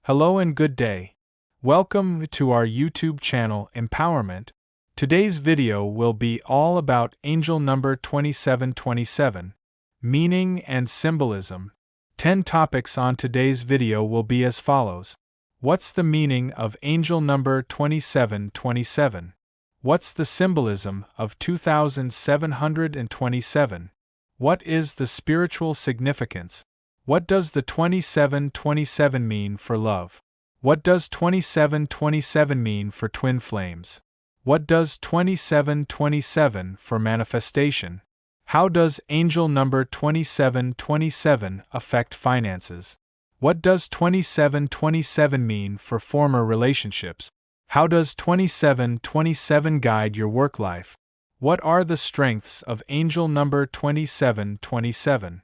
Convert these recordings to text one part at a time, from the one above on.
Hello and good day. Welcome to our YouTube channel Empowerment. Today's video will be all about angel number 2727, meaning and symbolism. 10 topics on today's video will be as follows. What's the meaning of angel number 2727? What's the symbolism of 2727? What is the spiritual significance? What does the 2727 mean for love? What does 2727 mean for twin flames? What does 2727 for manifestation? How does angel number 2727 affect finances? What does 2727 mean for former relationships? How does 2727 guide your work life? What are the strengths of angel number 2727?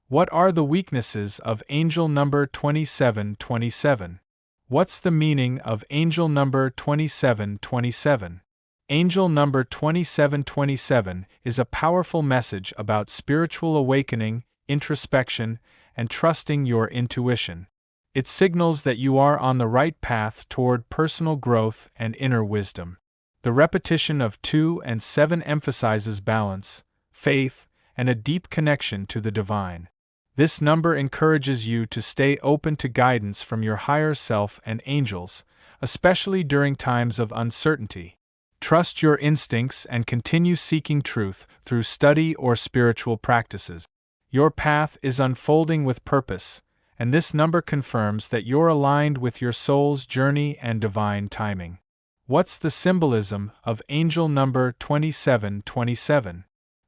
What are the weaknesses of angel number 2727? What's the meaning of angel number 2727? Angel number 2727 is a powerful message about spiritual awakening, introspection, and trusting your intuition. It signals that you are on the right path toward personal growth and inner wisdom. The repetition of 2 and 7 emphasizes balance, faith, and a deep connection to the divine. This number encourages you to stay open to guidance from your higher self and angels, especially during times of uncertainty. Trust your instincts and continue seeking truth through study or spiritual practices. Your path is unfolding with purpose, and this number confirms that you're aligned with your soul's journey and divine timing. What's the symbolism of angel number 2727?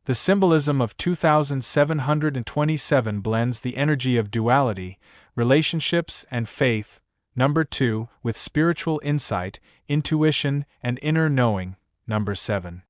The symbolism of 2727 blends the energy of duality, relationships, and faith, number 2, with spiritual insight, intuition, and inner knowing, number 7.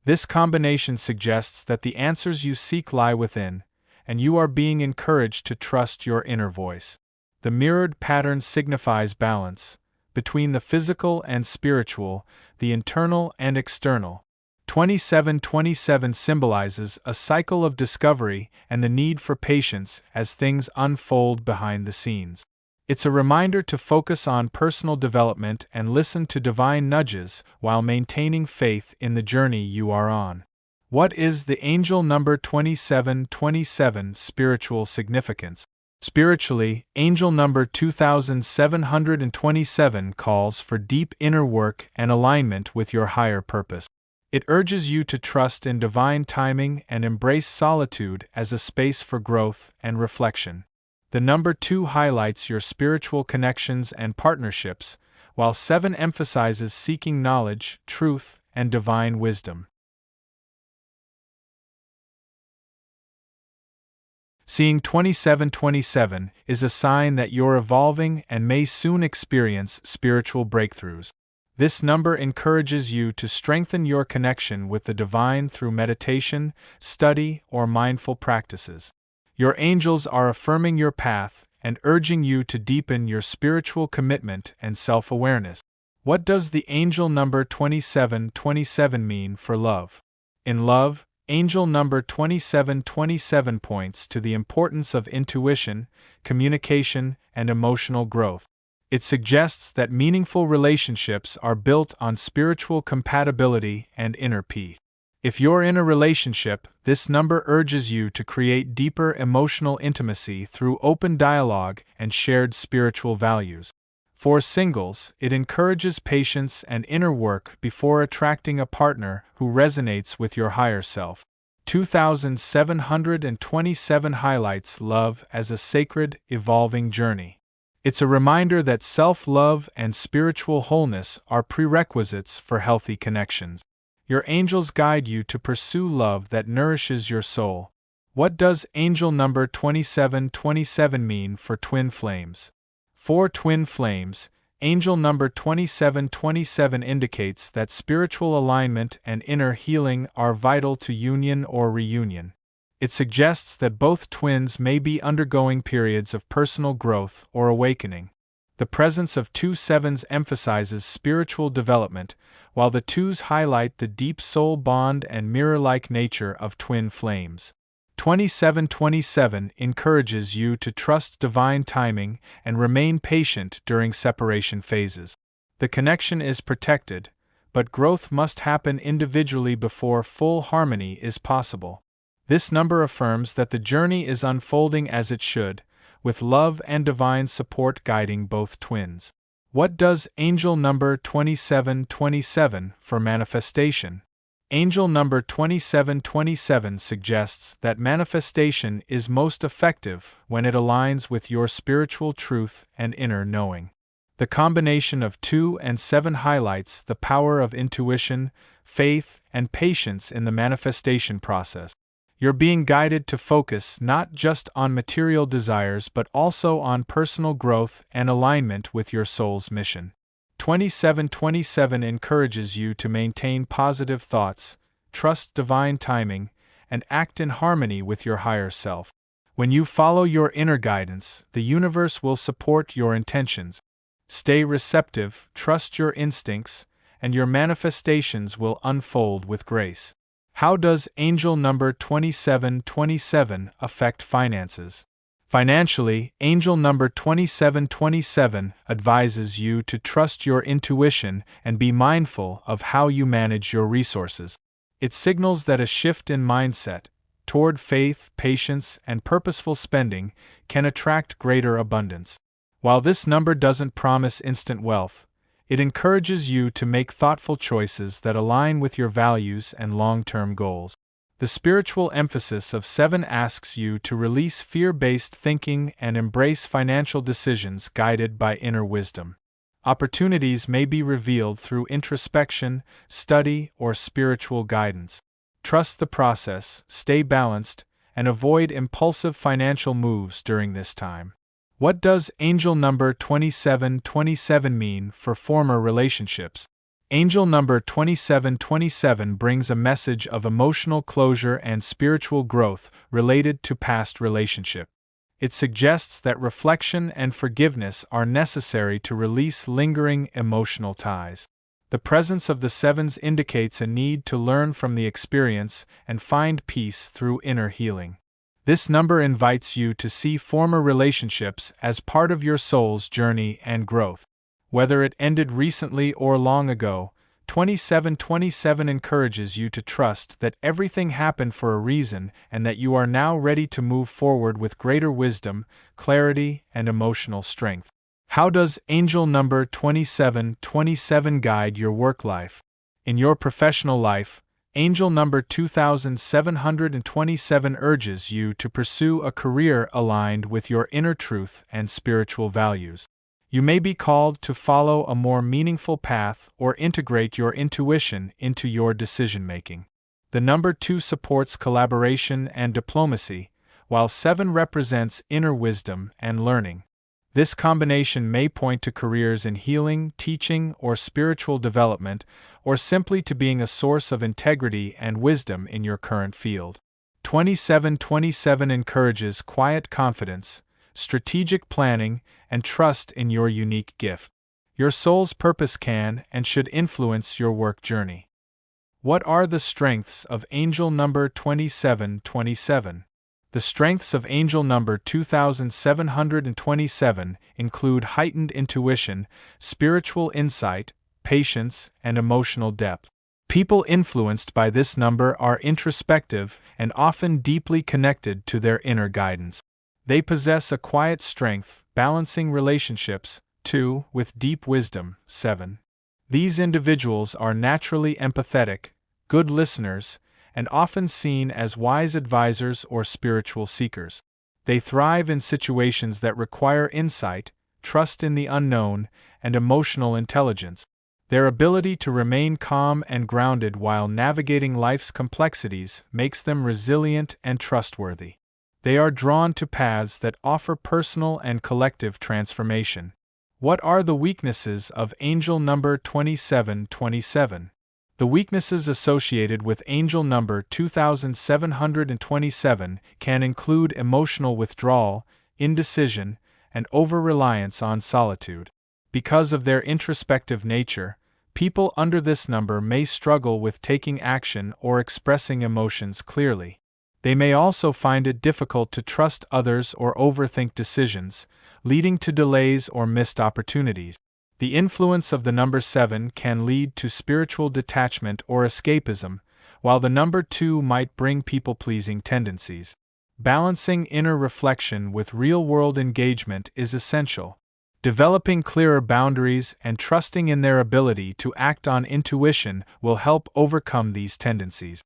This combination suggests that the answers you seek lie within, and you are being encouraged to trust your inner voice. The mirrored pattern signifies balance between the physical and spiritual, the internal and external. 2727 symbolizes a cycle of discovery and the need for patience as things unfold behind the scenes. It's a reminder to focus on personal development and listen to divine nudges while maintaining faith in the journey you are on. What is the angel number 2727 spiritual significance? Spiritually, angel number 2727 calls for deep inner work and alignment with your higher purpose. It urges you to trust in divine timing and embrace solitude as a space for growth and reflection. The number 2 highlights your spiritual connections and partnerships, while 7 emphasizes seeking knowledge, truth, and divine wisdom. Seeing 2727 is a sign that you're evolving and may soon experience spiritual breakthroughs. This number encourages you to strengthen your connection with the divine through meditation, study, or mindful practices. Your angels are affirming your path and urging you to deepen your spiritual commitment and self-awareness. What does the angel number 2727 mean for love? In love, angel number 2727 points to the importance of intuition, communication, and emotional growth. It suggests that meaningful relationships are built on spiritual compatibility and inner peace. If you're in a relationship, this number urges you to create deeper emotional intimacy through open dialogue and shared spiritual values. For singles, it encourages patience and inner work before attracting a partner who resonates with your higher self. 2727 highlights love as a sacred, evolving journey. It's a reminder that self-love and spiritual wholeness are prerequisites for healthy connections. Your angels guide you to pursue love that nourishes your soul. What does angel number 2727 mean for twin flames? For twin flames, angel number 2727 indicates that spiritual alignment and inner healing are vital to union or reunion. It suggests that both twins may be undergoing periods of personal growth or awakening. The presence of 2 sevens emphasizes spiritual development, while the 2s highlight the deep soul bond and mirror-like nature of twin flames. 2727 encourages you to trust divine timing and remain patient during separation phases. The connection is protected, but growth must happen individually before full harmony is possible. This number affirms that the journey is unfolding as it should, with love and divine support guiding both twins. What does angel number 2727 for manifestation? Angel number 2727 suggests that manifestation is most effective when it aligns with your spiritual truth and inner knowing. The combination of 2 and 7 highlights the power of intuition, faith, and patience in the manifestation process. You're being guided to focus not just on material desires but also on personal growth and alignment with your soul's mission. 2727 encourages you to maintain positive thoughts, trust divine timing, and act in harmony with your higher self. When you follow your inner guidance, the universe will support your intentions. Stay receptive, trust your instincts, and your manifestations will unfold with grace. How does angel number 2727 affect finances? Financially, angel number 2727 advises you to trust your intuition and be mindful of how you manage your resources. It signals that a shift in mindset toward faith, patience, and purposeful spending can attract greater abundance. While this number doesn't promise instant wealth, it encourages you to make thoughtful choices that align with your values and long-term goals. The spiritual emphasis of 7 asks you to release fear-based thinking and embrace financial decisions guided by inner wisdom. Opportunities may be revealed through introspection, study, or spiritual guidance. Trust the process, stay balanced, and avoid impulsive financial moves during this time. What does angel number 2727 mean for former relationships? Angel number 2727 brings a message of emotional closure and spiritual growth related to past relationship. It suggests that reflection and forgiveness are necessary to release lingering emotional ties. The presence of the 7s indicates a need to learn from the experience and find peace through inner healing. This number invites you to see former relationships as part of your soul's journey and growth. Whether it ended recently or long ago, 2727 encourages you to trust that everything happened for a reason and that you are now ready to move forward with greater wisdom, clarity, and emotional strength. How does angel number 2727 guide your work life? In your professional life, angel number 2727 urges you to pursue a career aligned with your inner truth and spiritual values. You may be called to follow a more meaningful path or integrate your intuition into your decision-making. The number 2 supports collaboration and diplomacy, while 7 represents inner wisdom and learning. This combination may point to careers in healing, teaching, or spiritual development, or simply to being a source of integrity and wisdom in your current field. 2727 encourages quiet confidence, strategic planning, and trust in your unique gift. Your soul's purpose can and should influence your work journey. What are the strengths of angel number 2727? The strengths of angel number 2727 include heightened intuition, spiritual insight, patience, and emotional depth. People influenced by this number are introspective and often deeply connected to their inner guidance. They possess a quiet strength, balancing relationships, 2, with deep wisdom, 7. These individuals are naturally empathetic, good listeners, and often seen as wise advisors or spiritual seekers. They thrive in situations that require insight, trust in the unknown, and emotional intelligence. Their ability to remain calm and grounded while navigating life's complexities makes them resilient and trustworthy. They are drawn to paths that offer personal and collective transformation. What are the weaknesses of angel number 2727? The weaknesses associated with angel number 2727 can include emotional withdrawal, indecision, and over-reliance on solitude. Because of their introspective nature, people under this number may struggle with taking action or expressing emotions clearly. They may also find it difficult to trust others or overthink decisions, leading to delays or missed opportunities. The influence of the number 7 can lead to spiritual detachment or escapism, while the number 2 might bring people-pleasing tendencies. Balancing inner reflection with real-world engagement is essential. Developing clearer boundaries and trusting in their ability to act on intuition will help overcome these tendencies.